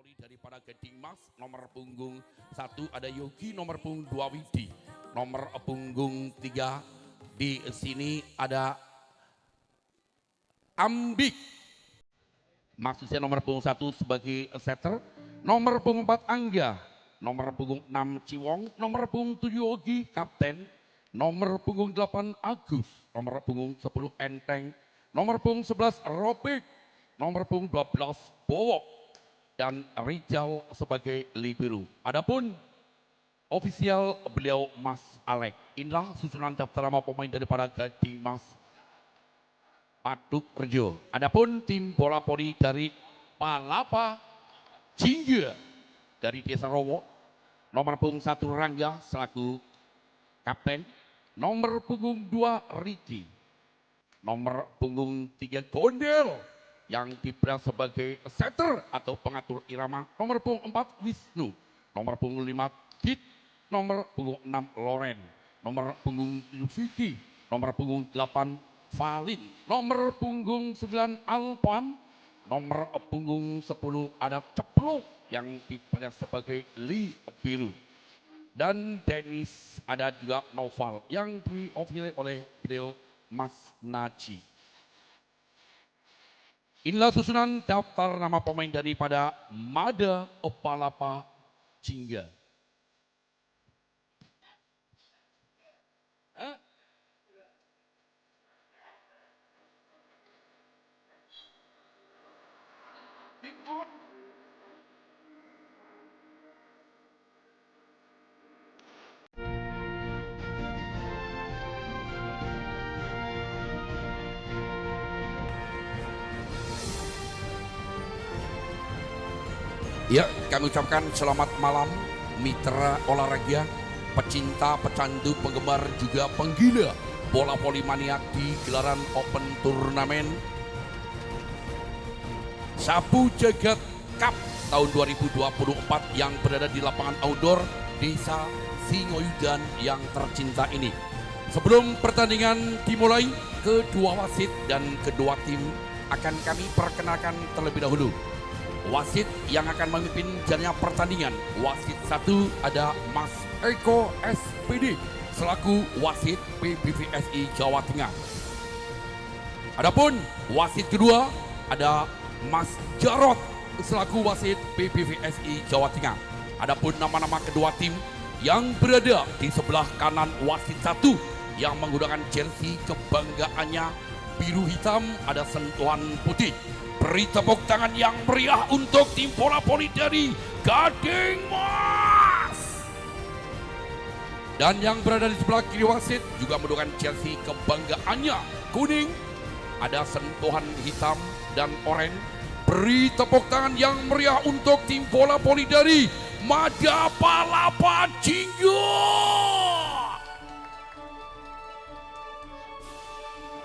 Poli daripada Gading Mas, nomor punggung 1 ada Yogi, nomor punggung 2 Widi, nomor punggung 3 di sini ada Ambik, maksudnya nomor punggung 1 sebagai setter, nomor punggung 4 Angga, nomor punggung 6 Ciwong, nomor punggung 7 Yogi, kapten, nomor punggung 8 Agus, nomor punggung 10 Enteng, nomor punggung 11 Robik, nomor punggung 12 Bowo, dan Rijal sebagai libero. Adapun ofisial beliau Mas Alek. Inilah susunan daftar nama pemain daripada Gading Mas Patuk Rejo. Adapun tim bola voli dari Palapa Jingga dari Desa Rowo, nomor punggung 1 Rangga selaku kapten, nomor punggung 2 Riki, nomor punggung 3 Gondel yang diperas sebagai setter atau pengatur irama, nomor punggung 4 Wisnu, nomor punggung 5 Kit, nomor punggung 6 Loren, nomor punggung 7 Vicky, nomor punggung 8 Valin, nomor punggung 9 Alpan, nomor punggung 10 ada Ceplok yang diperas sebagai libero. Dan tenis ada juga Noval yang diofili oleh beliau Mas Naji. Inilah susunan daftar nama pemain daripada Mada Opalapa Jingga. Ya, kami ucapkan selamat malam mitra olahraga, pecinta, pecandu, penggemar juga penggila bola voli maniak di gelaran Open Turnamen Sapu Jagat Cup tahun 2024 yang berada di lapangan outdoor Desa Singoyudan yang tercinta ini. Sebelum pertandingan dimulai, kedua wasit dan kedua tim akan kami perkenalkan terlebih dahulu. Wasit yang akan memimpin jalannya pertandingan, wasit 1 ada Mas Eko SPD selaku wasit PBVSI Jawa Tengah. Adapun wasit kedua ada Mas Jarot selaku wasit PBVSI Jawa Tengah. Adapun nama-nama kedua tim yang berada di sebelah kanan wasit 1 yang menggunakan jersey kebanggaannya biru hitam ada sentuhan putih. Beri tepuk tangan yang meriah untuk tim bola voli dari Gading Mas. Dan yang berada di sebelah kiri wasit juga menggunakan jersey kebanggaannya kuning, ada sentuhan hitam dan oranye. Beri tepuk tangan yang meriah untuk tim bola voli dari Mada Palapa Jingga.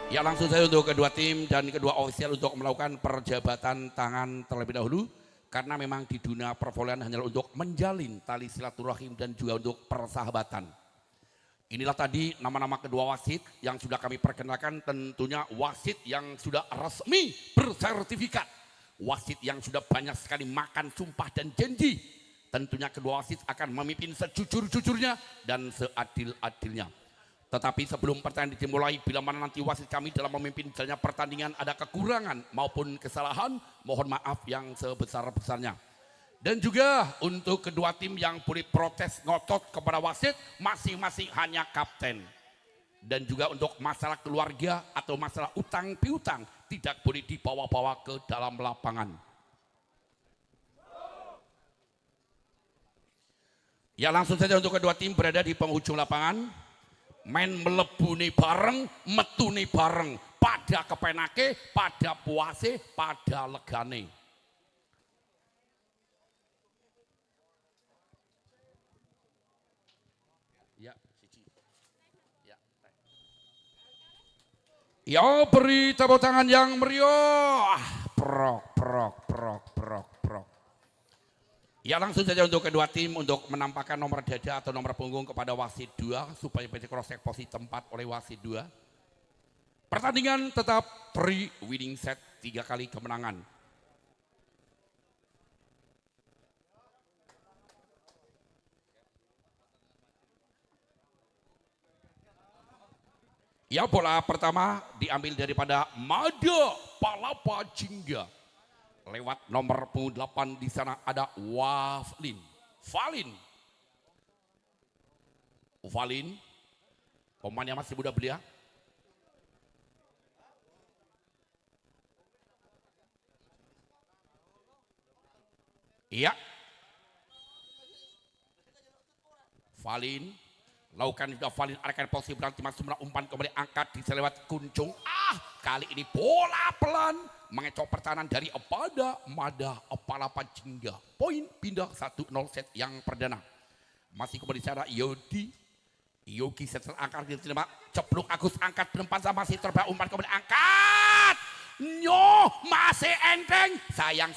Ya, langsung saja untuk kedua tim dan kedua ofisial untuk melakukan perjabatan tangan terlebih dahulu. Karena memang di dunia pervolian hanya untuk menjalin tali silaturahim dan juga untuk persahabatan. Inilah tadi nama-nama kedua wasit yang sudah kami perkenalkan, tentunya wasit yang sudah resmi bersertifikat. Wasit yang sudah banyak sekali makan sumpah dan janji. Tentunya kedua wasit akan memimpin sejujur-jujurnya dan seadil-adilnya. Tetapi sebelum pertandingan dimulai, bila mana nanti wasit kami dalam memimpin jalannya pertandingan ada kekurangan maupun kesalahan, mohon maaf yang sebesar-besarnya. Dan juga untuk kedua tim yang boleh protes ngotot kepada wasit, masing-masing hanya kapten. Dan juga untuk masalah keluarga atau masalah utang piutang tidak boleh dibawa-bawa ke dalam lapangan. Ya, langsung saja untuk kedua tim berada di penghujung lapangan. Main melebuni bareng, metuni bareng, pada kepenake, pada puase, pada legane. Ya, ya, beri tepuk tangan yang meriah. Prok, prok, prok, prok, prok. Ya, langsung saja untuk kedua tim untuk menampakkan nomor dada atau nomor punggung kepada wasit 2 supaya PT Crossek posisi tempat oleh wasit 2. Pertandingan tetap 3 winning set, 3 kali kemenangan. Ya, bola pertama diambil daripada Mada Palapa Jingga. Lewat nomor 8 di sana ada Waflin. Valin. Pemain yang masih muda belia. Iya. Valin. Lakukan juga Valin arahkan posisi berhenti masuk umpan kembali angkat di selewat Kuncung. Kali ini bola pelan mengecoh pertahanan dari pada Mada Palapa Jingga. Poin pindah 1-0 set yang perdana. Masih kembali sana Yogi setelah angkat di sini cepluk Agus angkat penempatan masih terbaik umpan kembali angkat. Masih enteng. Sayang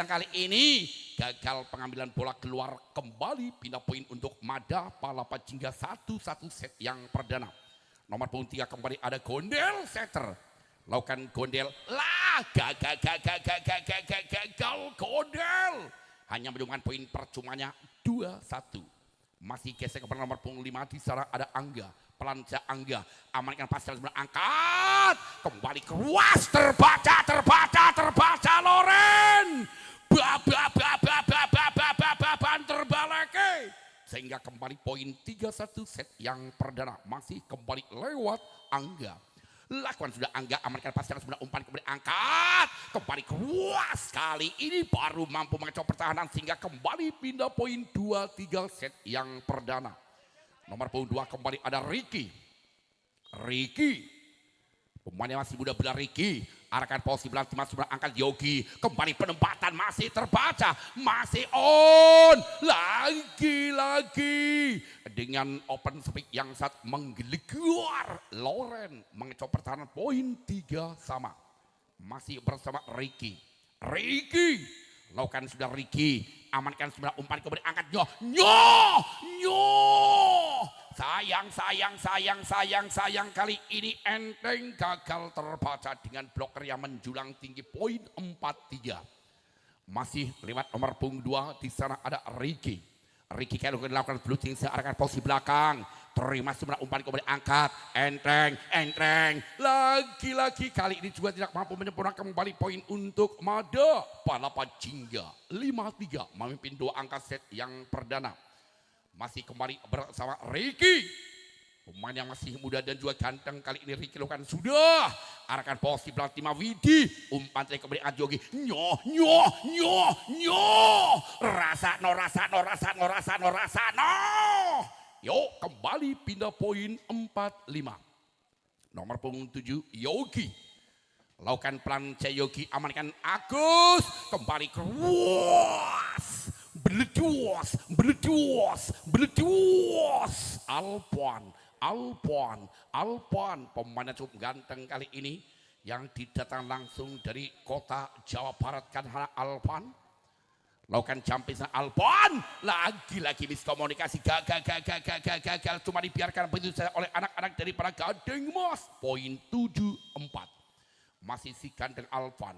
kali ini gagal pengambilan bola keluar kembali pindah poin untuk Mada Palapa Jingga 1-1 set yang perdana. Nomor punggung 3 kembali ada Gondel setter. Lakukan Gondel gagal Gondel. Hanya menemukan poin percumanya 2-1. Masih gesek kepada nomor punggung 5 di sana ada Angga. Pelanca Angga amankan pasal angkat kembali keras terbaca Loren terbalik sehingga kembali poin 3-1 set yang perdana masih kembali lewat Angga. Lakukan sudah Angga amankan pasal umpan kembali angkat kembali keras kali ini baru mampu mengecoh pertahanan sehingga kembali pindah poin 2-3 set yang perdana. Nomor punggung 2 kembali ada Ricky. Pemain yang masih muda belah Ricky. Arahkan posisi belakang masuk angkat Yogi. Kembali penempatan masih terbaca. Masih on. Lagi. Dengan open speed yang saat menggelegar. Loren mengecoh pertahanan poin 3 sama. Masih bersama Ricky. Lakukan sudah Ricky. Amankan sebenarnya umpan kembali angkat. Sayang kali ini enteng gagal terbaca dengan bloker yang menjulang tinggi poin 4-3. Masih lewat nomor punggung 2 di sana ada Ricky kalau dilakukan blocking searahkan posisi belakang terima sebenarnya umpan kembali angkat enteng lagi kali ini juga tidak mampu menyempurnakan kembali poin untuk Mada Palapa Jingga 5-3 memimpin 2 angka set yang perdana. Masih kembali bersama Ricky. Pemain yang masih muda dan juga ganteng kali ini Ricky lakukan sudah. Arahkan posisi belakang tim Widi. Umpan tadi kembali Ajogi. Rasa no. Yuk kembali pindah poin 4-5. Nomor punggung 7 Yogi. Lakukan pelan Yogi amankan Agus. Kembali keras. Beledos. Alpon pemain yang cukup ganteng kali ini yang didatang langsung dari kota Jawa Barat kan Alpon. Lakukan jumping Alpon lagi miskomunikasi gagal cuma dibiarkan begitu saja oleh anak-anak dari para Gading Mas. Poin 7-4 masih si ganteng Alpon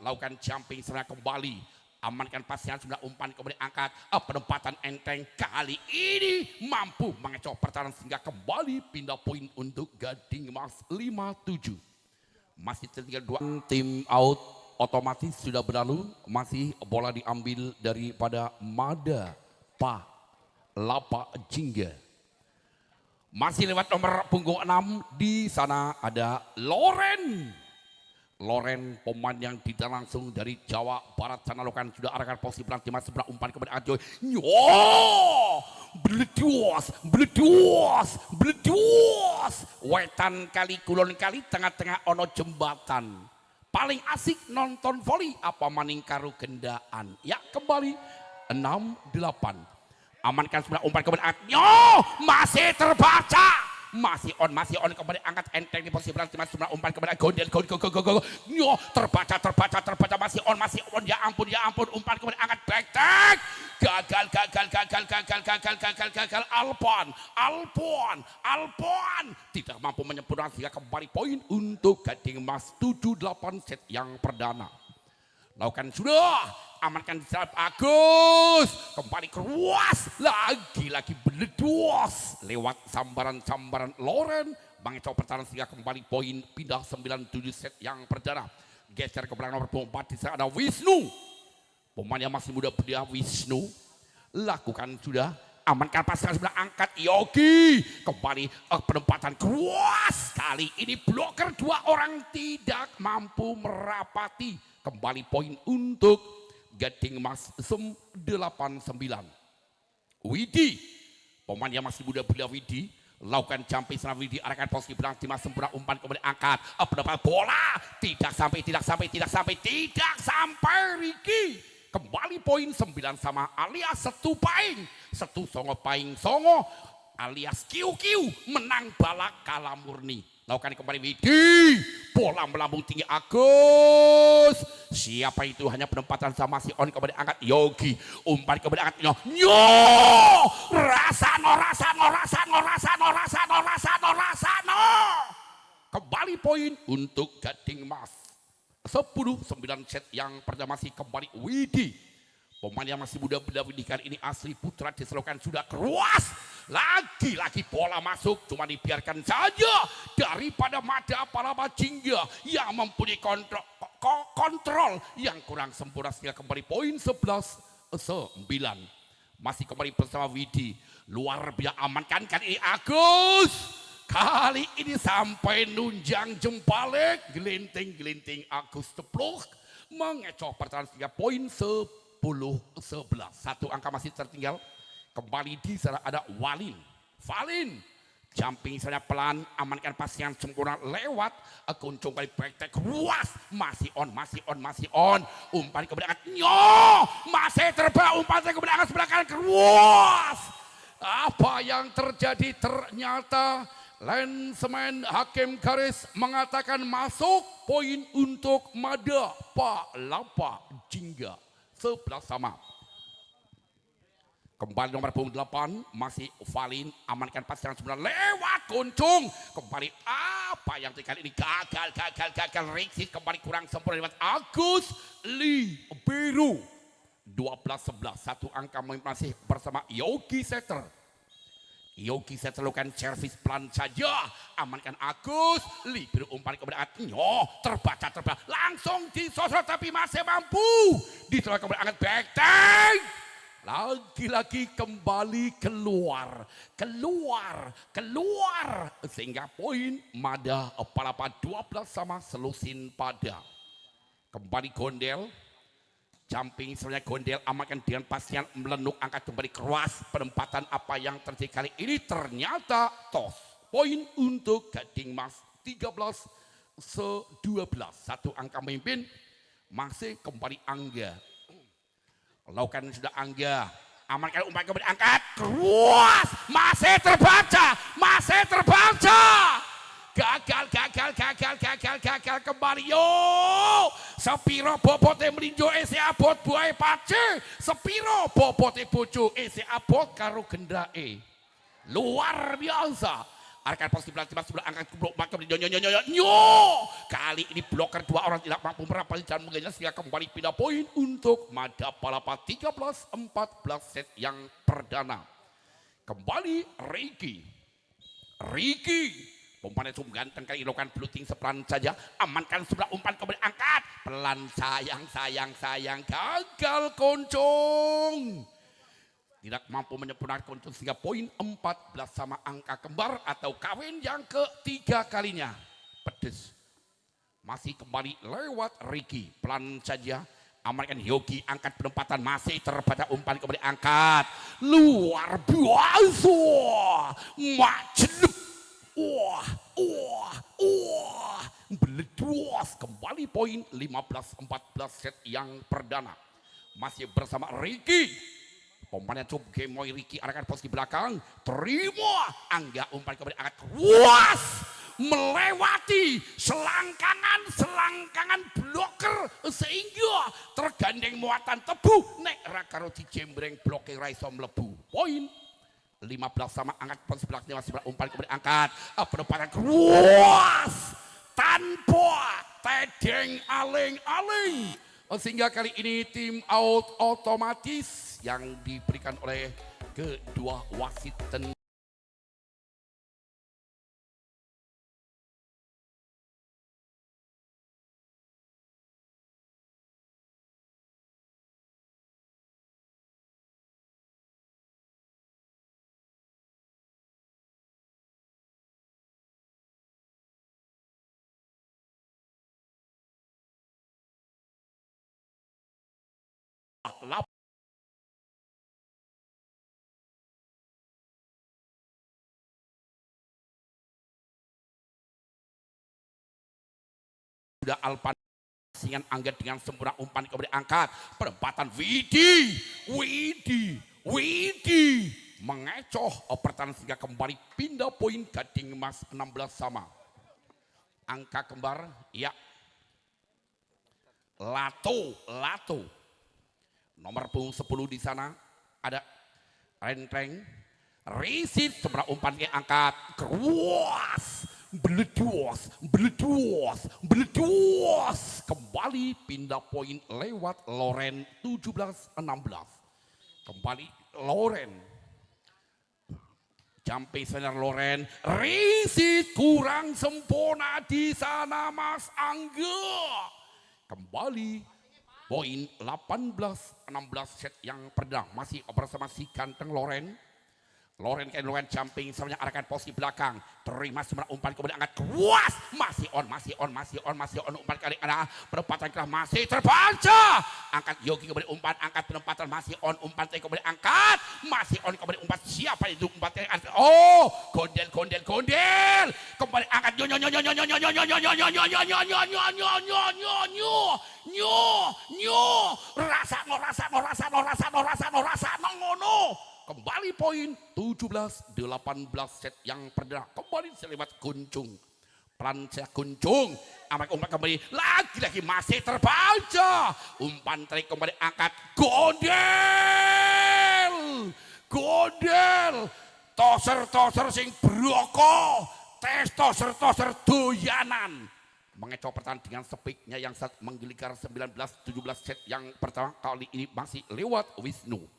lakukan jumping serang kembali. Amankan pasien sudah umpan kemudian angkat penempatan enteng kali ini mampu mengecoh pertahanan sehingga kembali pindah poin untuk Gading Mas 5-7. Masih tinggal 2 tim out otomatis sudah berlalu. Masih bola diambil daripada Mada Palapa Jingga. Masih lewat nomor punggung 6 di sana ada Loren pemain yang tidak langsung dari Jawa Barat sana lakukan sudah arahkan posisi pelanti masih sebelah umpan kepada Ajoy. Beledos. Wetan kali kulon kali tengah-tengah ono jembatan. Paling asik nonton voli apa maning karo gendaan. Ya kembali 6-8. Amankan sebelah umpan kepada Ajoy. Masih terbaca. Masih on kembali angkat enteng di posisi berarti masih umpan kepada Gondel go terbaca masih on ya ampun umpan kepada angkat back gagal Alpon tidak mampu menyempurnakan sehingga kembali poin untuk Gading Mas 7-8 set yang perdana. Lakukan sudah amankan serap Agus, kembali keruas, lagi-lagi beledos lewat sambaran-sambaran Loren, mengecoh pertahanan sehingga kembali poin pindah 97 set yang perdana. Geser ke belakang nomor 4 di sana ada Wisnu, pemain yang masih muda belia. Wisnu lakukan sudah, amankan pasangan sebelah, angkat Yogi, kembali penempatan keruas, kali ini bloker dua orang tidak mampu merapati, kembali poin untuk Gading Mas 89. Widi, pemain yang masih muda belia. Widi lakukan jumping sana, Widi arahkan posisi belakang timnas sempurna, umpan kemudian angkat, pendapat bola tidak sampai Riki, kembali poin 9 sama alias Setu Paing, Setu Songo Paing Songo alias Kiu menang balak kalah murni. Lakukan kembali Widi, bola melambung tinggi Agus, siapa itu, hanya penempatan sama si on, kembali angkat Yogi, umpan kembali angkat Nyo, Rasano, kembali poin untuk Gading Mas 10-9 set yang pertama. Masih kembali Widi, pemain yang masih muda belia. Widi kali ini asli putra diselokan sudah keruas, lagi-lagi bola masuk, cuma dibiarkan saja daripada Mada Palapa Jingga yang mempunyai kontrol yang kurang sempurna, sehingga kembali poin 11-9. Masih kembali bersama Widi, luar biasa amankan kali ini Agus, kali ini sampai nunjang jempalik, gelinting Agus tepluk, mengecoh pertahanan sehingga poin 10-11. Satu angka masih tertinggal. Kembali di sana ada Valin, jumping saja pelan, amankan pasangan sempurna lewat kuncung kali praktek ruas, masih on, umpan kemudian masih terbang, umpan kemudian sebelah kanan keruas. Apa yang terjadi? Ternyata linesman hakim garis mengatakan masuk, poin untuk Mada Palapa Jingga 11 sama. Kembali nomor punggung 8 masih Valin, amankan pasangan sebenarnya lewat kuncung, kembali apa yang kali ini gagal Rixi, kembali kurang sempurna lewat Agus Biru 12-11. Satu angka masih bersama Yogi Setter lakukan servis pelan saja, amankan Agus Biru, umpan kepada Atnyo, terbaca langsung disosot tapi masih mampu ditolak, kemudian angkat back tank, lagi-lagi kembali keluar, sehingga poin Mada Palapa 12 sama Selusin Pada. Kembali Gondel, jumping sebenarnya Gondel, amankan dengan pasien melenuk, angkat kembali keras, penempatan apa yang terjadi kali ini ternyata tos, poin untuk Gading Mas 13-12. Satu angka memimpin, masih kembali Angga. Lakukan sudah Angga, amankan umpan kemudian angkat keruas, masih terbaca, gagal kembali sepiro bobote melinjo ese abot buai pace, sepiro bobote bojo ese abot karo gendae, luar biasa. Arkan posisi belakang sebelah angkat blok makam kali ini bloker dua orang tidak mampu merapat dan mengejar, sehingga kembali pindah poin untuk Mada Palapa 13-14 set yang perdana. Kembali Riki, pemain yang ganteng kali lakukan blooting sepelan saja, amankan sebelah, umpan kembali angkat pelan, sayang gagal koncong, tidak mampu menyempurnakan koncong, sehingga poin 14 sama angka kembar atau kawin yang ketiga kalinya. Pedes masih kembali lewat Riki, pelan saja, amankan Yogi, angkat penempatan, masih terbaca, umpan kembali angkat, luar biasa, majeluk, beledos, kembali poin 15-14 set yang perdana. Masih bersama Riki, pemain yang cukup gemoy. Riki arahkan posisi belakang, terima Angga, umpan kembali angkat keruas, melewati selangkangan bloker sehingga tergandeng muatan tebu nek rakaro dijembreng bloker raiso mlebu. Poin 15 sama, angkat posisi belakang, masih umpan kembali angkat, penempatan keruas tanpa tedeng aling-aling, Sehingga kali ini tim out otomatis yang diberikan oleh kedua wasit sudah Alpan singan angkat dengan sempurna umpan kemudian angkat perempatan Widi mengecoh pertahanan sehingga kembali pindah poin Gading Emas 16 sama. Angka kembar ya Lato nomor punggung 10 di sana ada Rentreng Risit sempurna umpan yang angkat keruas beledos kembali pindah poin lewat Loren 17-16 kembali Loren sampai senar Loren Risit kurang sempurna di sana Mas Angga kembali poin 18-16 set yang perdana masih bersama si ganteng Loren jumping sebenarnya arahkan posisi belakang terima semua umpan kemudian angkat kuas masih on umpan kali ada perempatan keras masih terbaca angkat Yogi kemudian umpan angkat penempatan masih on umpan kemudian angkat masih on kemudian umpan siapa itu umpan kondel kembali angkat rasa ngono kembali poin 17-18 set yang perdana kembali selewat Kuncung Pranca Kuncung amat umpan kembali lagi masih terbaca umpan tarik kembali angkat Godel toser sing broko toser doyanan mengecoh pertahanan dengan sepiknya yang saat menggeligar 19-17 set yang pertama kali ini masih lewat Wisnu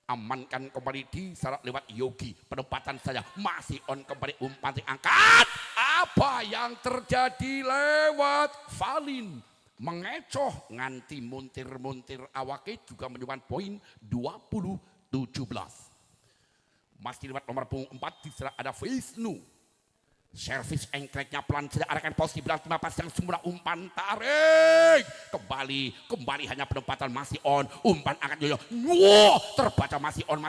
amankan kembali di sarat lewat Yogi penempatan saja masih on kembali umpan angkat apa yang terjadi lewat Valin mengecoh nganti muntir awake juga menyumbang poin 20-17 masih lewat nomor punggung 4 di sarat ada Wisnu servis engkleknya pelan saja arahkan posisi belakang pas yang semula umpan tarik kembali hanya penempatan masih on umpan angkat yoyo terbaca masih on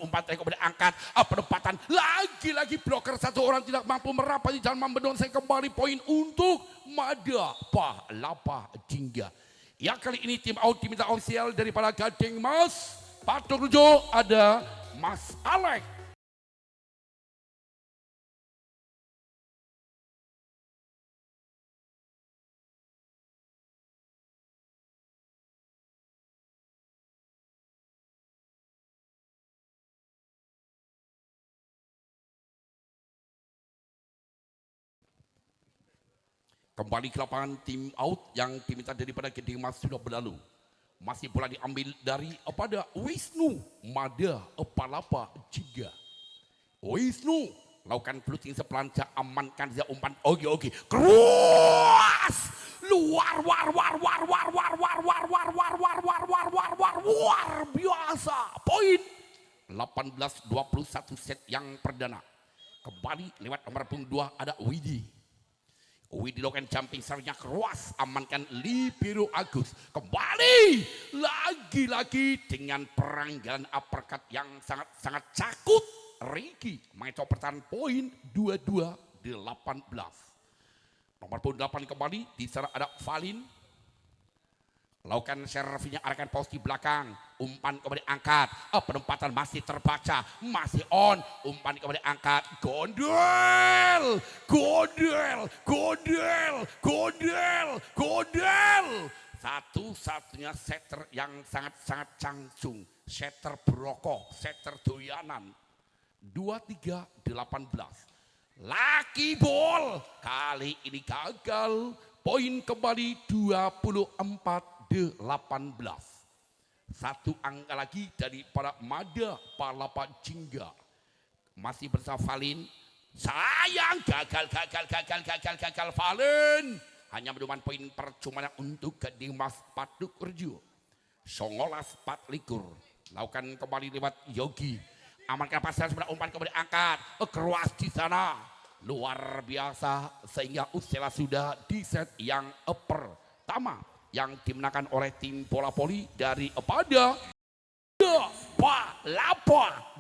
umpan tarik kemudian angkat penempatan lagi bloker satu orang tidak mampu merapat di jalan membendung saya kembali poin untuk Mada Pahlapa Jingga ya kali ini tim out diminta ofisial daripada Gading Mas Patung Rujo ada Mas Alek. Kembali ke lapangan tim out yang diminta daripada Gading Mas sudah berlalu. Masih bola diambil dari pada Wisnu Mada Pahlapa Jingga. Wisnu lakukan floating sepelanca amankan dia umpan oke keras luar biasa poin 18-21 set yang perdana kembali lewat nomor punggung 2 ada Widi lakukan jumping sernya keras amankan Libero Agus kembali lagi dengan peranggalan uppercut yang sangat cakut Ricky mengecoh pertahanan poin 22-18 nomor punggung 8 kembali di sana ada Valin lakukan servisnya arahkan posisi belakang umpan kemudian angkat penempatan masih terbaca masih on umpan kemudian angkat Godel satu-satunya setter yang sangat cangcung setter broko setter doyanan 23-18 Lucky Ball kali ini gagal poin kembali 24-18 18. Satu angka lagi dari para Mada Palapa Jingga. Masih bersama Valin. Sayang gagal Valin. Hanya menemukan poin percuma untuk Gading Mas Paduk Rejo. 19-4 lakukan kembali lewat Yogi. Amankan pasal sebelah umpan kembali angkat. Keras di sana. Luar biasa sehingga Usela sudah di set yang pertama yang dimenangkan oleh tim bola voli dari pada Palapa.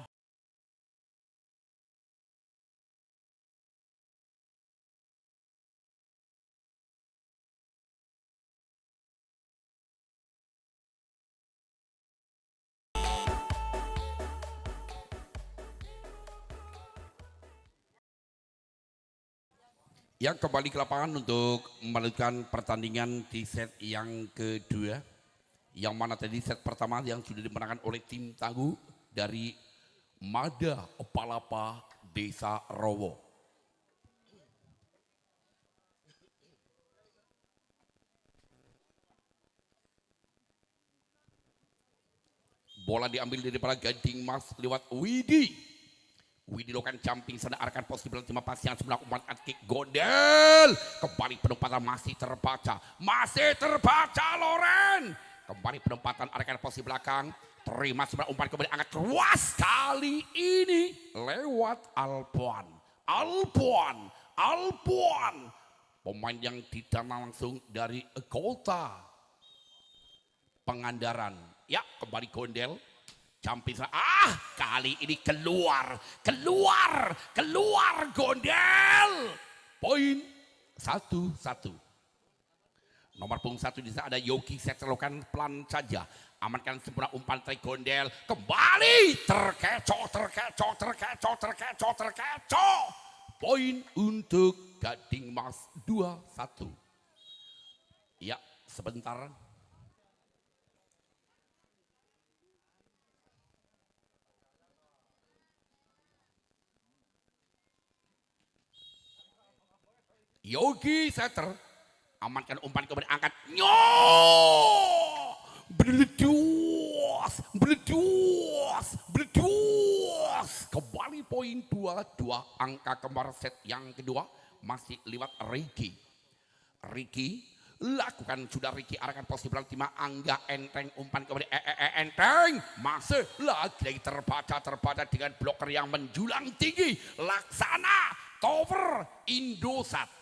Yang kembali ke lapangan untuk melanjutkan pertandingan di set yang kedua. Yang mana tadi set pertama yang sudah dimenangkan oleh tim tangguh dari Mada Palapa Desa Rowo. Bola diambil dari para Gading Mas lewat Widi. Widi lakukan jumping sana arahkan posisi berlima pas yang sebelah umpan kick Gondel. Kembali penempatan masih terbaca Loren. Kembali penempatan arahkan posisi belakang. Terima sebelah umpan kembali angkat keras kali ini lewat Alpuan. Pemain yang didanang langsung dari kota Pangandaran. Ya, kembali Gondel. Jumping sana. Kali ini keluar Gondel. Poin 1-1. Nomor punggung 1 di sana ada Yogi Set lakukan pelan saja. Amankan sempurna umpan trik Gondel. Kembali terkecoh. Poin untuk Gading Mas 2-1. Ya, sebentar. Yogi Setter amankan umpan kemudian angkat beledos kembali poin 2-2 angka kembar set yang kedua masih lewat Ricky lakukan sudah Ricky arahkan posisi belakang Angga Enteng umpan kembali Enteng masih lagi terbaca dengan bloker yang menjulang tinggi Laksana Tower Indosat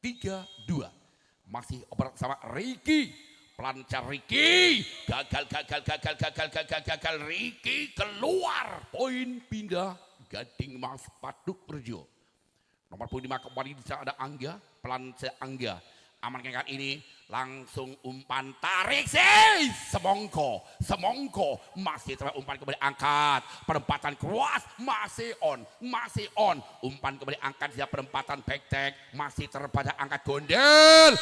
3-2 masih bersama Ricky pelancar Ricky gagal Ricky keluar poin pindah Gading Mas Paduk Rejo. Nomor 5 kembali di sana ada Angga pelancar Angga amankan kali ini langsung umpan tarik sih semongko masih terus umpan kembali angkat penempatan keras masih on umpan kembali angkat dia penempatan back masih terbaca angkat Gondel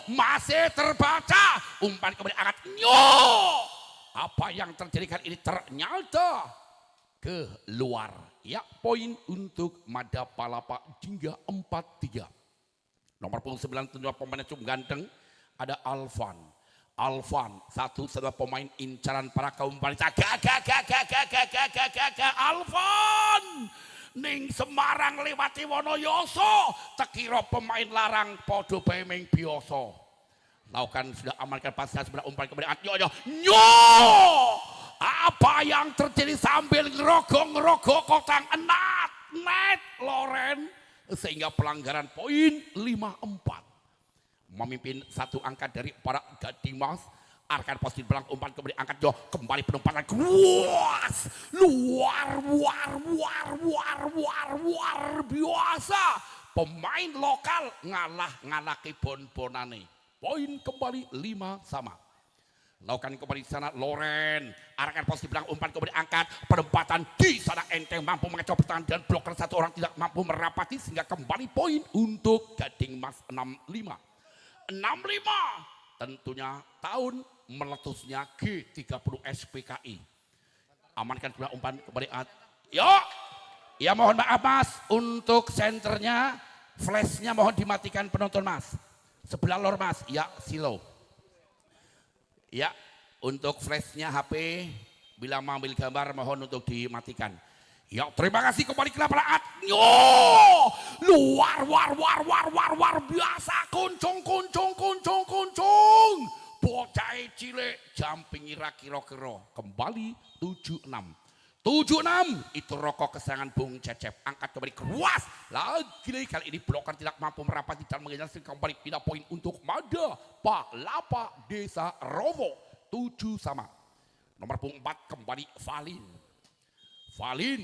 masih terbaca umpan kembali angkat apa yang terjadi kali ini ternyata keluar ya poin untuk Mada Palapa Jingga 4-3. Nomor punggung 9 pemain cukup ganteng ada Alvan satu setelah pemain incaran para kaum wanita Alvan ning Semarang lewati Wonoyoso tekiro pemain larang podo bemeng biasa laukan sudah amankan pasca sebelah umpan kemudian apa yang terjadi sambil ngerogok kotang net Loren sehingga pelanggaran poin 5-4 memimpin satu angka dari para Gading Mas arahkan posisi belakang umpan kembali angkat kembali penempatan kuas luar biasa pemain lokal ngalahke bon-bonane poin kembali 5-5. Lakukan kembali di sana Loren arahkan posisi belakang umpan kembali angkat penempatan di sana Enteng mampu mengacau pertahanan dan bloker satu orang tidak mampu merapati sehingga kembali poin untuk Gading Mas 65 tentunya tahun meletusnya G30 SPKI amankan sebelah umpan kembali ya mohon maaf Mas untuk senternya flashnya mohon dimatikan penonton Mas sebelah lor Mas ya silo Ya, untuk flashnya HP bila mengambil gambar mohon untuk dimatikan. Ya, terima kasih kembali ke lapangan. Yo, luar biasa, kuncung. Bocah cilik jumping kira-kira kembali 76. 76 itu rokok kesayangan Bung Cecep, angkat kembali keruas lagi kali ini blokan tidak mampu merapat dan menghasilkan kembali pindah poin untuk Mada Palapa Desa Rowo 7-sama. Nomor punggung 4 kembali Valin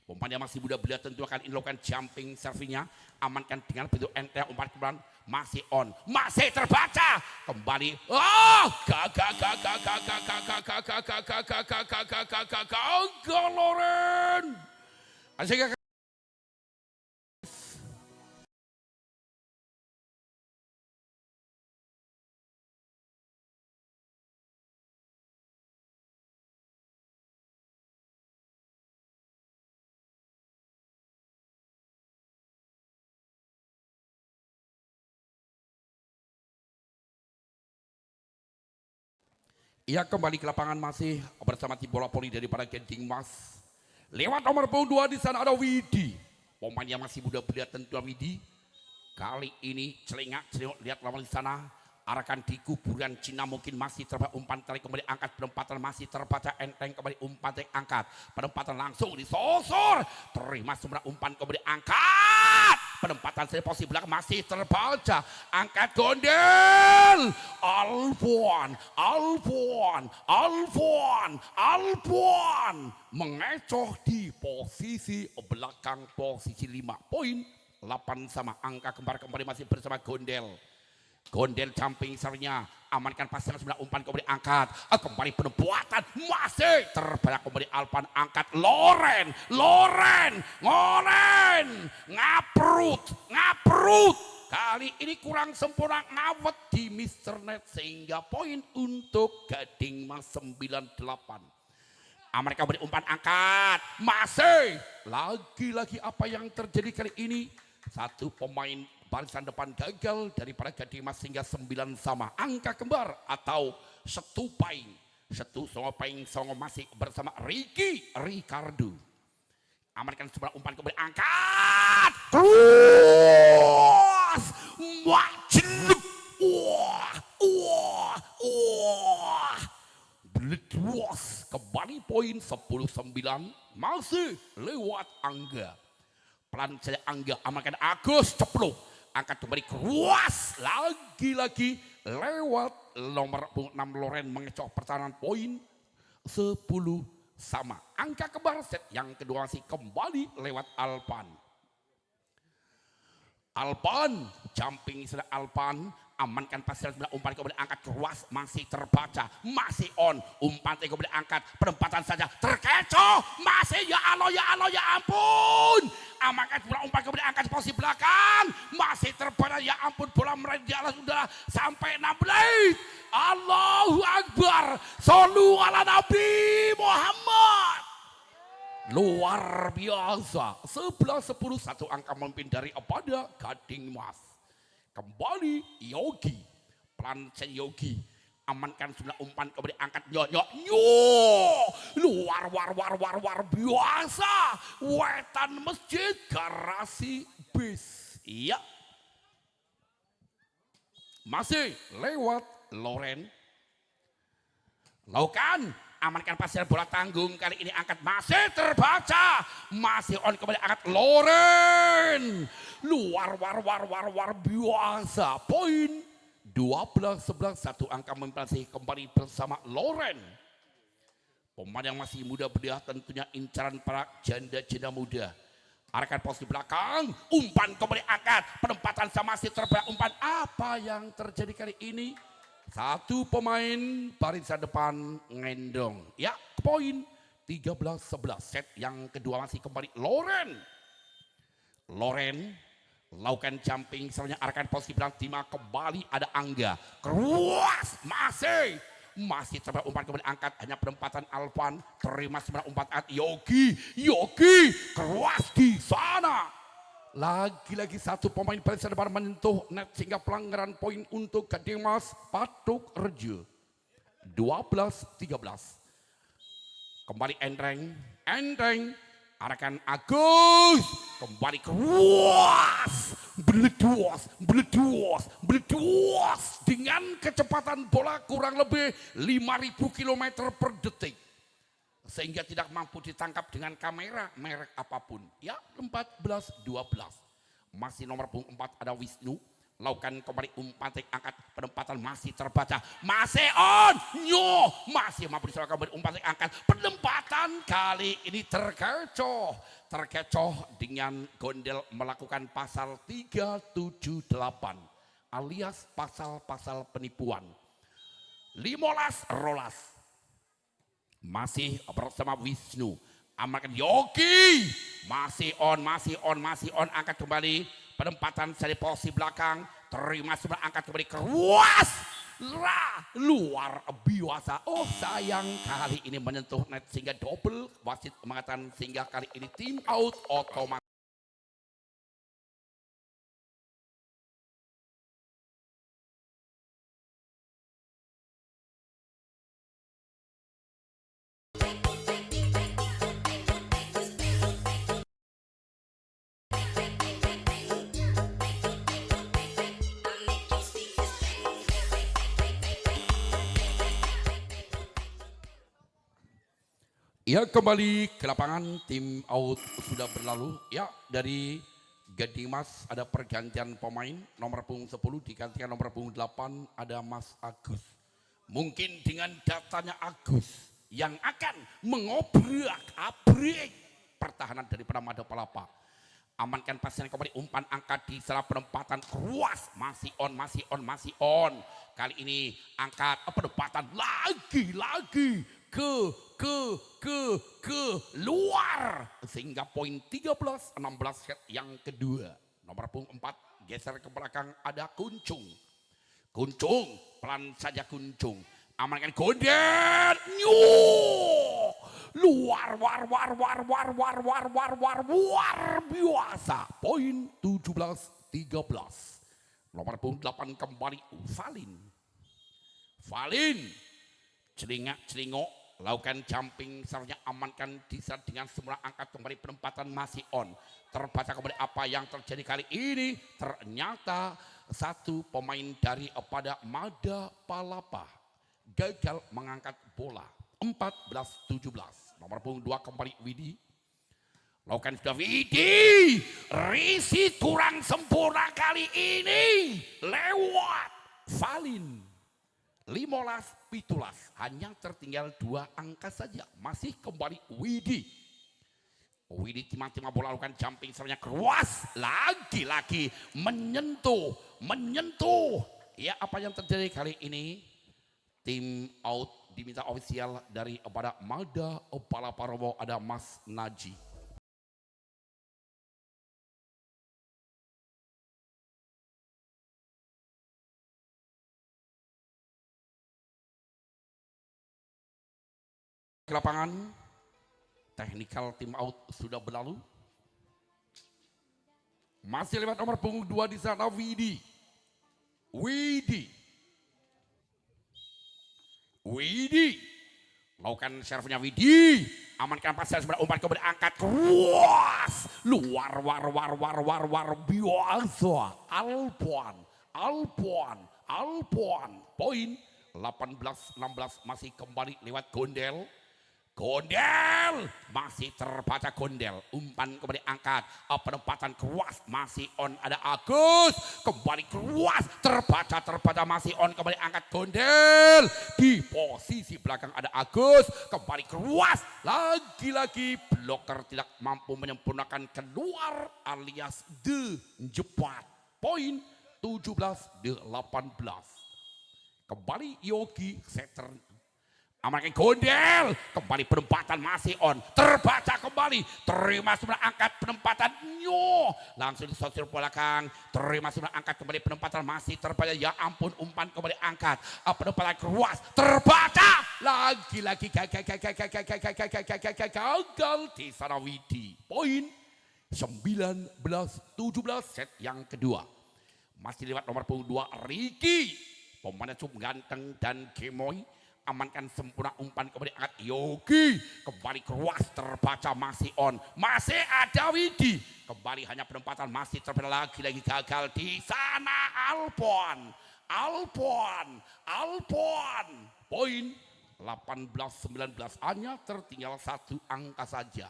umpannya masih muda belia, tentu akan melakukan jumping servinya, amankan dengan pintu ente umpan kemudian masih on, masih terbaca kembali. Loren. Ia kembali ke lapangan masih bersama tim bola voli daripada Genting Mas. Lewat nomor punggung 2 di sana ada Widi. Pemain yang masih muda belia tentu Widi. Kali ini celingak lihat lawan di sana. Arahkan di kuburan Cina mungkin masih terbaca umpan tarik kembali angkat penempatan masih terbaca enteng kembali umpan tarik angkat penempatan langsung disosor terima semua umpan kembali angkat penempatan saya posisi belakang masih terbaca angkat gondel Alfon mengecoh di posisi belakang posisi 5 poin 8-sama angka kembali masih bersama Gondel jumping sernya amankan pasangan sebelah umpan kembali angkat kembali penembuatan masih terbanyak kembali Alpan angkat Loren ngaprut kali ini kurang sempurna ngawet di Mr. Net sehingga poin untuk Gading Mas 98. Amankan kembali umpan angkat masih lagi-lagi apa yang terjadi kali ini satu pemain barisan depan gagal daripada Gading Mas hingga 9-sama angka kembar atau setupaing songo masih bersama Ricardo amankan sebelah umpan kembali angkat terus Bledwas kembali poin 10-9 masih lewat Angga pelan saja Angga amankan Agus ceplok angkat kembali keruas lagi-lagi lewat nomor 6 Loren mengecoh pertahanan poin 10-sama angka kembar set yang kedua masih kembali lewat Alpan jumping sudah Alpan amankan pasir sebelah umpan kemudian angkat keruas masih terbaca masih on umpan kemudian angkat penempatan saja terkecoh masih ya Allah ya ampun amankan sebelah umpan kemudian angkat posisi belakang masih terbaca ya ampun bola meraih di atas udara sampai 16 Allahu Akbar shollu ala Nabi Muhammad. Luar biasa 11-10 satu angka memimpin dari pada Gading Mas. Kembali Yogi pelan Yogi amankan sebelah umpan kemudian angkat luar biasa wetan masjid garasi bis iya masih lewat Loren Laukan amankan pasir bola tanggung kali ini angkat masih terbaca masih on kembali angkat Loren luar biasa poin 12-11 satu angka memimpin kembali bersama Loren pemain yang masih muda belia tentunya incaran para janda muda arahkan posisi belakang umpan kembali angkat penempatan sama masih terbaca umpan apa yang terjadi kali ini satu pemain barisan depan ngendong ya poin 13-11 set yang kedua masih kembali Loren lakukan jumping selanjutnya arahkan posisi belakang timah kembali ada Angga keruas masih terbaik umpan kembali angkat hanya penempatan Alvan terima sebenarnya umpan Yogi keruas di sana lagi-lagi satu pemain barisan depan menyentuh net sehingga pelanggaran poin untuk Gading Mas Patuk Rejo 12-13. Kembali enteng, arahkan Agus, kembali keras, beledos, dengan kecepatan bola kurang lebih 5.000 km per detik. Sehingga tidak mampu ditangkap dengan kamera merek apapun. Ya, 14-12. Masih nomor punggung 4 ada Wisnu. Lakukan kembali umpan angkat, penempatan masih terbaca, masih on, masih mampu diserahkan kembali umpan angkat, penempatan kali ini terkecoh dengan Gondel melakukan pasal 378 alias pasal-pasal penipuan. 15 rolas masih bersama Wisnu, amalkan Yogi, masih on, angkat kembali. Penempatan dari posisi belakang, terima sebelah angkat kembali keras, luar biasa. Oh sayang, kali ini menyentuh net sehingga double. Wasit mengatakan sehingga kali ini tim out otomatis. Ya, kembali ke lapangan, tim out sudah berlalu. Ya, dari Gading Mas ada pergantian pemain, nomor punggung 10 digantikan nomor punggung 8 ada Mas Agus. Mungkin dengan datanya Agus yang akan mengobrak-abrik pertahanan daripada Mada Palapa. Amankan pasien kembali, umpan angkat di salah penempatan keras, masih on. Kali ini angkat penempatan lagi ke luar sehingga poin 13-16 set yang kedua. Nomor punggung 4 geser ke belakang ada Kuncung, pelan saja Kuncung, amankan Gondel, luar biasa, poin 17-13. Nomor punggung 8 kembali Valin celingak-celingok, lakukan jumping sernya, amankan bisa dengan semula angkat kembali, penempatan masih on. Terbaca kembali apa yang terjadi kali ini, ternyata satu pemain dari pada Mada Palapa gagal mengangkat bola. 14-17. Nomor punggung 2 kembali Widi, lakukan sudah Widi, Risi kurang sempurna kali ini, lewat Valin. 15-17, hanya tertinggal 2 angka saja. Masih kembali Widi timah-timah bola, lakukan jumping sernya keras, lagi-lagi menyentuh. Ya, apa yang terjadi kali ini? Tim out diminta ofisial dari pada Mada Palapa Robo ada Mas Naji. Ke lapangan, technical tim out sudah berlalu. Masih lewat nomor punggung 2 di sana Widi, lakukan servisnya Widi, amankan pasal sebelah umpan kemudian angkat keras, luar biasa. Alpuan, poin 18-16. Masih kembali lewat Gondel, masih terbaca Gondel, umpan kembali angkat, penempatan keras masih on, ada Agus, kembali keras, terbaca masih on, kembali angkat Gondel, di posisi belakang ada Agus, kembali keras, lagi-lagi bloker tidak mampu menyempurnakan keluar alias jepat, poin 17-18. Kembali Yogi setter, amankan Gondel, kembali penempatan masih on, terbaca kembali, terima sebelah angkat penempatan, langsung disosir belakang, terima sebelah angkat kembali penempatan masih terbaca, ya ampun, umpan kembali angkat, penempatan keras, terbaca, lagi-lagi gagal di sana Widi, poin 19-17 set yang kedua. Masih lewat nomor punggung 2 Riki, pemain cukup ganteng dan gemoy, amankan sempurna umpan kembali angkat Yogi, kembali keruas terbaca masih on, masih ada Widi, kembali hanya penempatan masih terbaca lagi gagal di sana. Alpon poin 18-19, hanya tertinggal satu angka saja.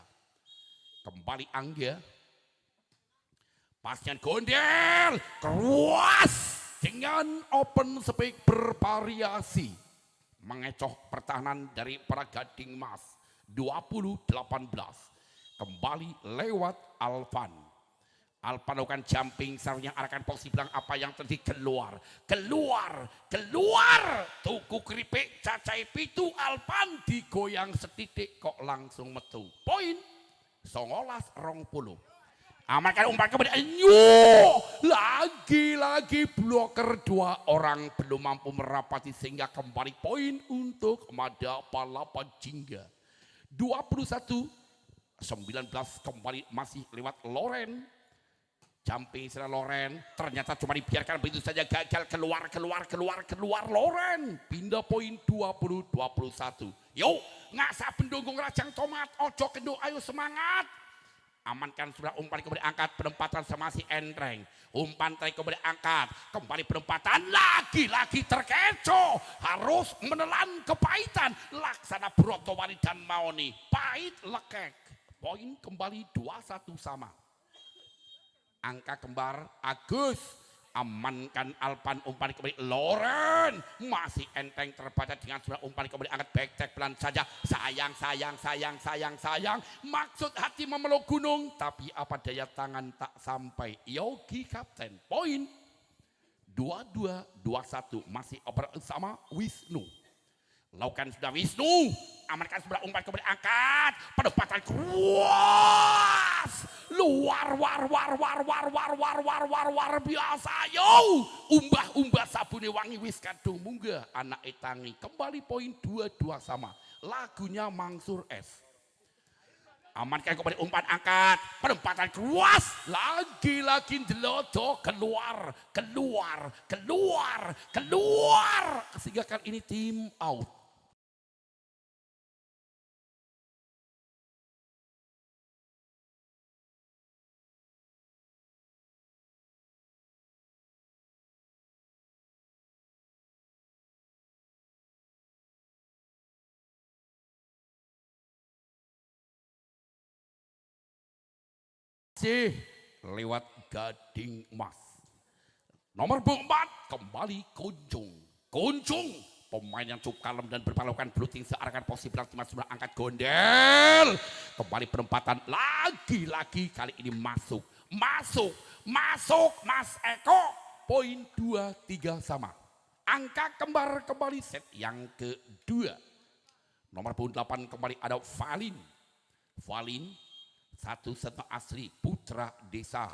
Kembali Angga, pasnya Gondel keruas dengan open speed bervariasi, mengecoh pertahanan dari para Gading Mas. 20-18 kembali lewat Alvan lakukan jumping serve yang arahkan posisi belakang, apa yang terjadi, keluar tuku keripik cacai pitu. Alvan digoyang setitik kok langsung metu. Poin 19-20. Amankan umpan kemudian lagi-lagi bloker dua orang belum mampu merapati sehingga kembali poin untuk Mada Palapa Jingga. 21-19 kembali masih lewat Loren. Jumping setelah Loren ternyata cuma dibiarkan begitu saja, gagal, keluar Loren. Pindah poin 20-21. Yo ngasa pendukung Rajang Tomat, ojo kenduk, ayo semangat. Amankan sudah umpan kembali angkat, penempatan sama si Entreng. Umpan tarik kembali angkat, kembali penempatan lagi-lagi terkecoh. Harus menelan kepahitan. Laksana Brotowali dan Maoni, pahit lekek. Poin kembali 2-1 sama. Angka kembar Agus, amankan Alpan, umpan kembali Loren, masih Enteng terbaca dengan sudah umpan kembali angkat, back pelan saja. Sayang, maksud hati memeluk gunung tapi apa daya tangan tak sampai. Yogi kapten. Poin 22-21 masih bersama Wisnu. Lakukan sudah Wisnu, amankan sudah umpan kembali angkat, penempatan kuas luar biasa. Yo umbah sabune wangi wis kadung munggah anak etangi. Kembali poin 22 sama. Lagunya Mangsur S. Amankan kembali umpan angkat, penempatan kuas lagi-lagi Delodo keluar sehingga kali ini tim out. Lewat Gading Mas. Nomor 4 kembali Kunjung pemain yang cukup kalem dan berpalukan blue searahkan posisi belakang sudah angkat Gondel. Kembali penempatan lagi-lagi kali ini masuk Mas Eko. Poin 2-3 sama. Angka kembar kembali set yang kedua. Nomor 8 kembali ada Valin satu setengah asli putra desa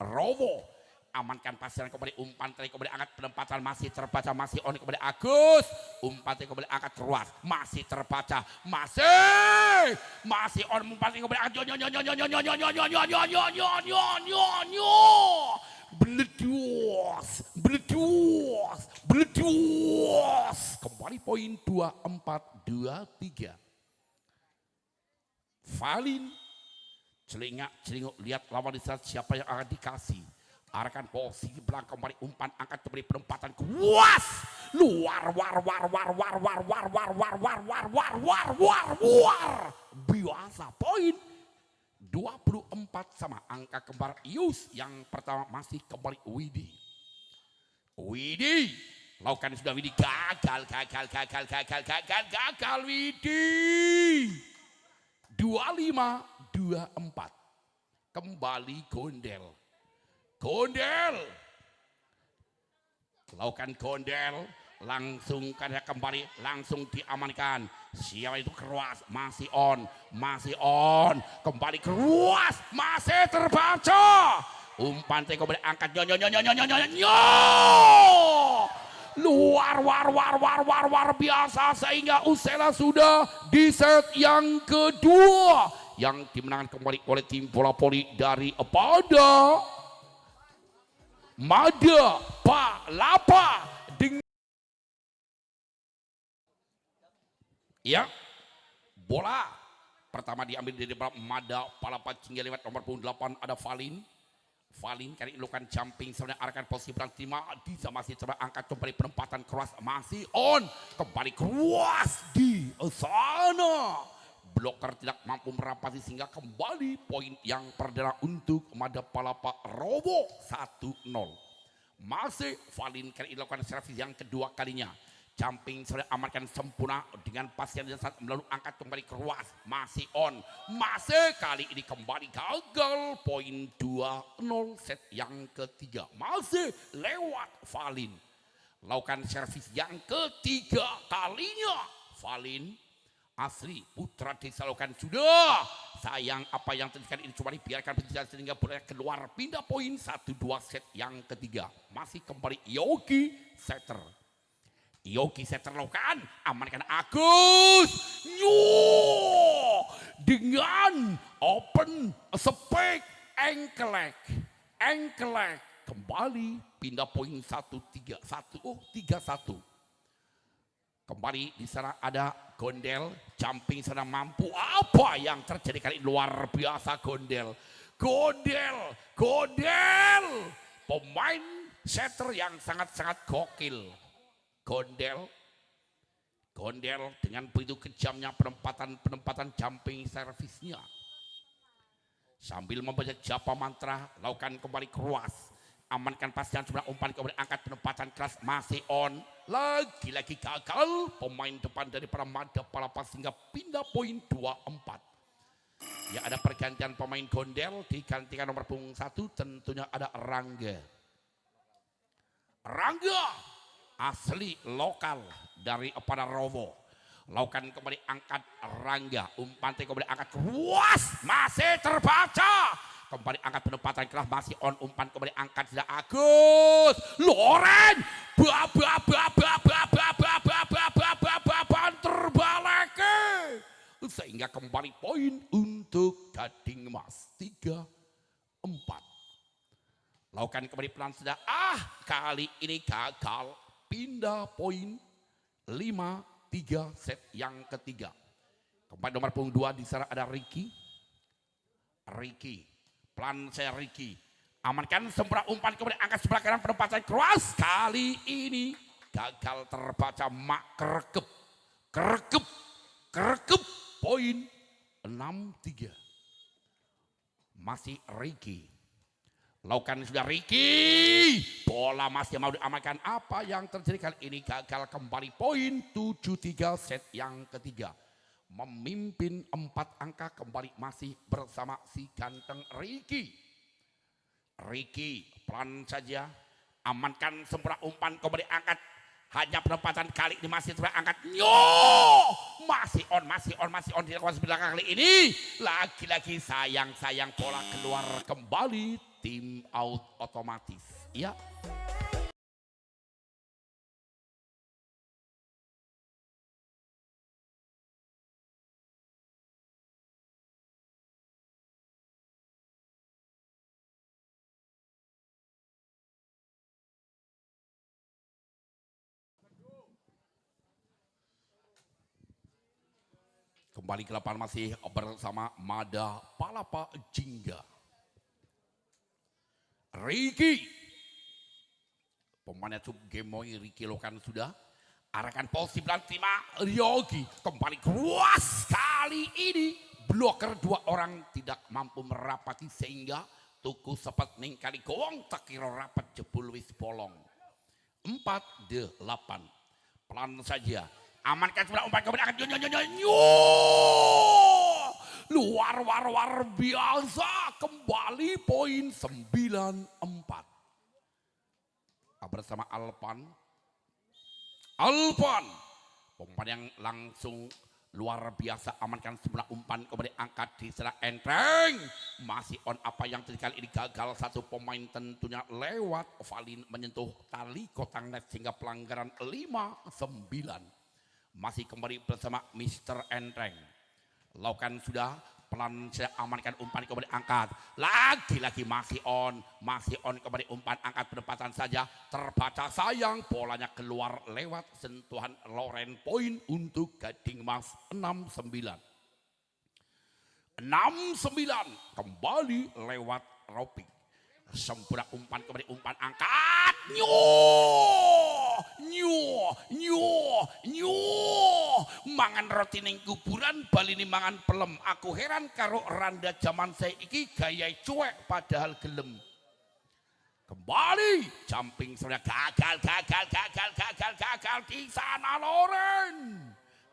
Rowo. Amankan pasiran kembali, umpan tarik kembali angkat, penempatan masih terbaca, masih on kembali Agus, umpan tarik kembali angkat keruas, masih terbaca, masih on, umpan tarik kembali angkat, beledos, kembali poin 24-23. Valin celinguk lihat lawan di saat siapa yang akan dikasih. Arahkan posisi belakang kembali, umpan angkat kembali, penempatan kuas luar biasa. Poin 24 sama. Angka kembar Ius yang pertama masih kembali Widi lakukan sudah Widi, gagal Widi. 25-24 kembali Gondel lakukan Gondel langsung karena kembali langsung diamankan. Siapa itu keruas, masih on kembali keruas, masih terbaca, umpan kembali angkat luar biasa sehingga Usela sudah di set yang kedua yang dimenangkan kembali oleh tim bola voli dari Mada Palapa dengan Ya, bola pertama diambil dari Mada Palapa Jingga lewat nomor punggung 8 ada Valin. Valin kali ini lakukan jumping sebenarnya arahkan posisi berang terima Diza masih coba angkat kembali penempatan keras masih on kembali keras di sana bloker tidak mampu merapati sehingga kembali poin yang perdana untuk Mada Palapa Robo 1-0. Masih Valin kali ini lakukan servis yang kedua kalinya. Jumping sudah amankan sempurna dengan pasien yang saat melalui angkat kembali keras masih on masih kali ini kembali gagal poin 2-0 set yang ketiga masih lewat Valin lakukan servis yang ketiga kalinya Valin asli putra desa lakukan sudah sayang apa yang terjadi ini cuma dibiarkan berjalan sehingga boleh keluar pindah poin 1-2 set yang ketiga masih kembali Yogi setter saya terlakukan amankan Agus dengan open spek engkelek kembali pindah poin 1-3-1 3-1 kembali di sana ada Gondel jumping sana mampu apa yang terjadi kali luar biasa Gondel pemain setter yang sangat-sangat gokil Gondel dengan begitu kejamnya penempatan jumping servisnya sambil membaca japa mantra lakukan kembali keras amankan pastian sebelah umpan kemudian angkat penempatan keras masih on lagi-lagi gagal pemain depan dari para Mada Palapa sehingga pindah poin 2-4 ya ada pergantian pemain Gondel digantikan nomor punggung 1 tentunya ada Rangga asli lokal dari Padarowo lakukan kembali angkat Rangga umpan kembali angkat keras masih terbaca kembali angkat penempatan keras masih on umpan kembali angkat tidak Agus Loren terbalik sehingga kembali poin untuk Gading Emas 3-4 lakukan kembali pelan sudah kali ini gagal pindah poin 5-3 set yang ketiga kembali nomor punggung 2 di sana ada Ricky pelan saya Ricky amankan sempurna umpan kemudian angkat sebelah kanan penempatan keras kali ini gagal terbaca mak kerekep poin 6-3 masih Ricky lakukan sudah Ricky bola masih mau diamankan apa yang terjadi kali ini gagal kembali poin 7-3 set yang ketiga memimpin 4 angka kembali masih bersama si ganteng Ricky pelan saja amankan sempurna umpan kembali angkat hanya penempatan kali ini masih terus angkat masih on di belakang kali ini lagi-lagi sayang bola keluar kembali tim out otomatis ya kembali ke lapangan masih bersama Mada Palapa Jingga Ricky pemainnya sub Gemoy Ricky Lokan sudah arahkan posisi belang terima Yogi kembali keras kali ini bloker 2 orang tidak mampu merapati sehingga tuku sepet ning kali gowong tak kira rapat jebul wis bolong 4-8 pelan saja amankan sebelah umpan kemudian akan luar biasa kembali poin 9-4 bersama Alpan umpan yang langsung luar biasa amankan sebelah umpan kemudian angkat di sebelah enteng masih on apa yang terjadi kali ini gagal satu pemain tentunya lewat Valin menyentuh tali kotak net sehingga pelanggaran 5-9 masih kembali bersama Mr. Enteng lakukan sudah pelan saya amankan umpan kembali angkat, lagi-lagi masih on kembali umpan angkat penempatan saja terbaca sayang, bolanya keluar lewat sentuhan Loren, poin untuk Gading Mas 69 kembali lewat Ropik. Sempurna umpan kembali umpan angkat, mangan roti ning kuburan bali ni mangan pelem. Aku heran karo Randa zaman saiki gaya cuek padahal gelem. Kembali jumping sudah gagal di sana Loren.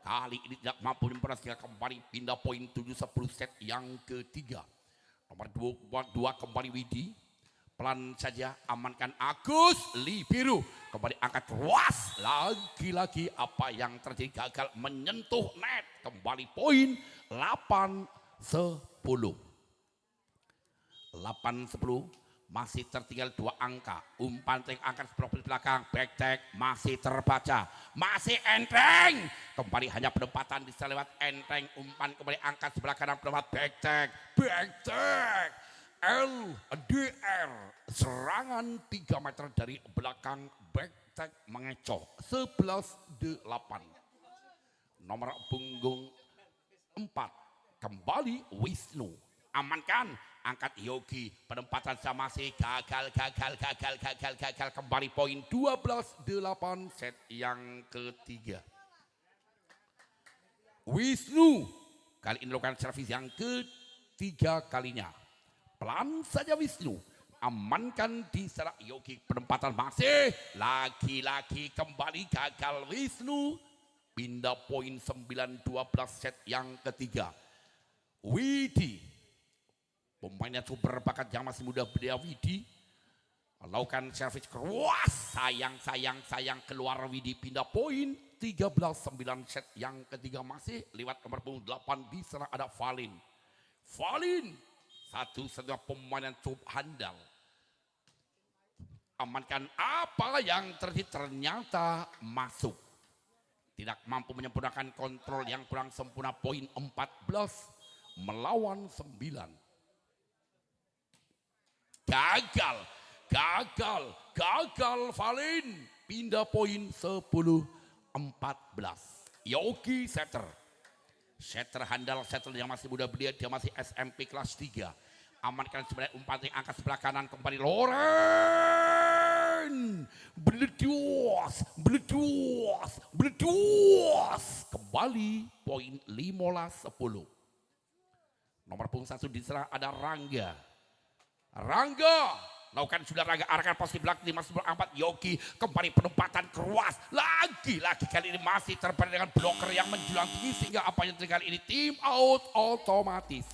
Kali ini tidak mampu memperhatikan, kembali pindah poin 7-10 set yang ketiga. Nomor 2 kembali Widi. Pelan saja amankan Agus Libiru, kembali angkat keras, lagi-lagi apa yang terjadi, gagal menyentuh net, kembali poin 8-10 masih tertinggal 2 angka. Umpan trik angkat profil belakang, back tag masih terbaca, masih enteng, kembali hanya penempatan bisa lewat enteng. Umpan kembali angkat sebelah kanan penempatan back tag LDR, serangan 3 meter dari belakang, back tag mengecoh 11-8. Nomor punggung 4 kembali Wisnu, amankan angkat Yogi, penempatan sama masih gagal, kembali poin 12-8 set yang ketiga. Wisnu kali ini melakukan servis yang ketiga kalinya. Pelan saja Wisnu, amankan di sana Yogi, penempatan masih lagi-lagi kembali gagal Wisnu, pindah poin 9-12 set yang ketiga. Widi, pemainnya super bakat yang masih muda belia Widi, melakukan servis keras, sayang keluar Widi, pindah poin 13-9 set yang ketiga. Masih lewat nomor punggung 8 di sana ada Valin, satu-satunya pemain yang cukup handal, amankan apa yang terjadi, ternyata masuk, tidak mampu menyempurnakan kontrol yang kurang sempurna, poin 14 melawan 9. Gagal Valin, pindah poin 10-14. Yogi setter handal, setter yang masih muda belia, dia masih SMP kelas 3. Amankan sebenarnya umpan yang angkat sebelah kanan, kembali Loren, beledos, kembali poin 15-10. Nomor punggung 1 diserang ada Rangga, lakukan sudah Rangga, arahkan posisi belakang 54. Yogi kembali penempatan keras, lagi-lagi kali ini masih terpadu dengan bloker yang menjulang tinggi, sehingga apa yang terjadi kali ini tim out otomatis.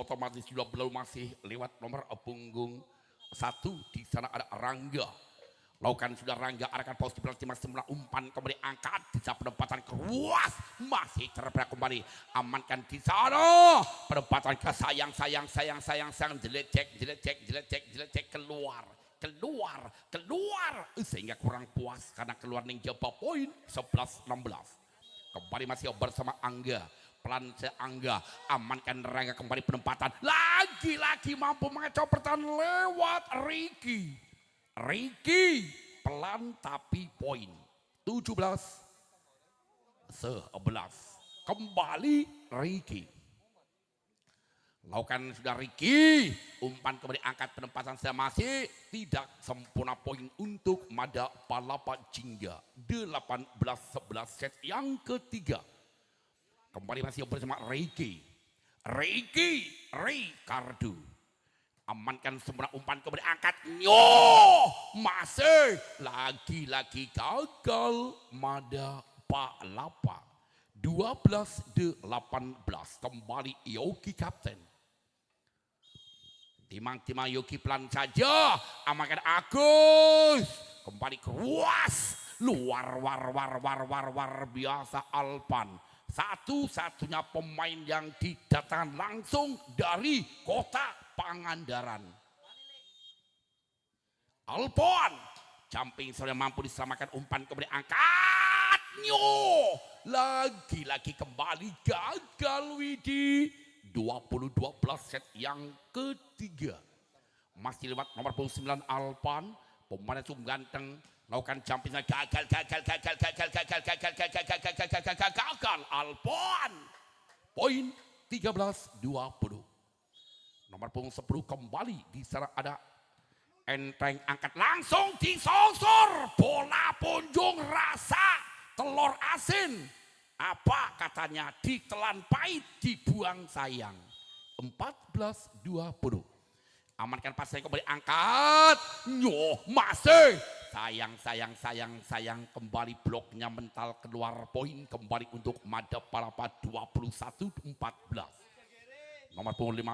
Otomatis juga belum, masih lewat nomor punggung 1 di sana ada Rangga, lakukan sudah Rangga, arahkan posisi berarti masih semula umpan kembali angkat, bisa penempatan keras, masih terberak kembali, amankan di sana, penempatan ke sayang, jelek keluar, sehingga kurang puas karena keluar ninja poin 11-16. Kembali masih bersama Angga, pelan Angga, amankan Rangga, kembali penempatan, lagi-lagi mampu mengecoh pertahanan lewat Ricky, pelan tapi poin 17-11. Kembali Ricky, lakukan sudah Ricky, umpan kembali angkat, penempatan saya masih tidak sempurna, poin untuk Mada Palapa Jingga 18-11 set yang ketiga. Kembali masih bersama Ricardo, amankan sempurna umpan kembali angkat, masih lagi-lagi gagal Mada Palapa 12-18 kembali Yogi kapten. Timang-timang Yogi pelan saja, amankan Agus, kembali keruas, luar biasa Alpan. Satu-satunya pemain yang didatangkan langsung dari kota Pangandaran. Alpan, jumping sudah mampu diselamatkan, umpan kemudian angkat, lagi-lagi kembali gagal Widi. 22-12 set yang ketiga. Masih lewat nomor 9 Alpan, pemain sungguh ganteng, lakukan jumping gagal Alpan. Poin 13-20. Nomor 10 kembali di sana ada Enteng, angkat langsung disosor, bola punjung rasa telur asin. Apa katanya, ditelan pahit, dibuang sayang. 14-20. Amankan pasnya kembali angkat. Masih. Sayang. Kembali bloknya mental keluar, poin kembali untuk Mada Palapa 21-14. Nomor 6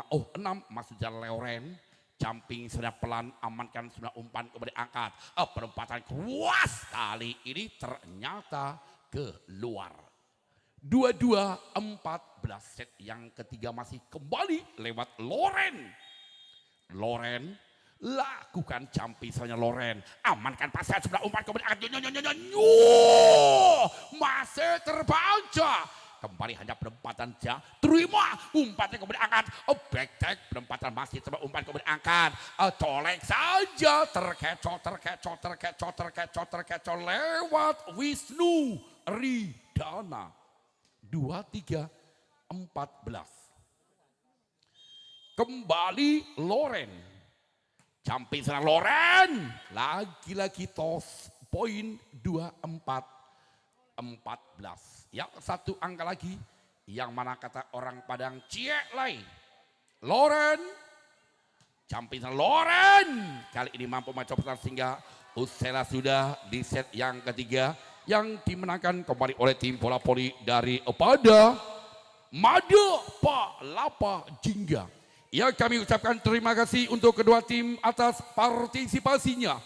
masuk jalan Loren. Jumping sudah pelan, amankan sudah umpan kembali angkat. Perempatan kuas kali ini ternyata keluar. 22-14 set yang ketiga masih kembali lewat Loren. Lakukan jumping soalnya Loren, amankan pasnya sudah umpan kembali angkat. Masih terbaca. Kembali hanya perempatan saja, terima umpannya kembali angkat. Back tag perempatan masih coba umpan kembali angkat. Colek saja, terkecoh lewat Wisnu Ridana. 23-14. Kembali Loren. Jumping serang Loren. Lagi-lagi tos, poin 24-14. Yang satu angka lagi, yang mana kata orang Padang Cielai. Loren. Jumping serang Loren. Kali ini mampu mencoba sehingga Usela sudah di set yang ketiga, yang dimenangkan kembali oleh tim bola voli dari pada Mada Palapa Jingga. Ya, kami ucapkan terima kasih untuk kedua tim atas partisipasinya.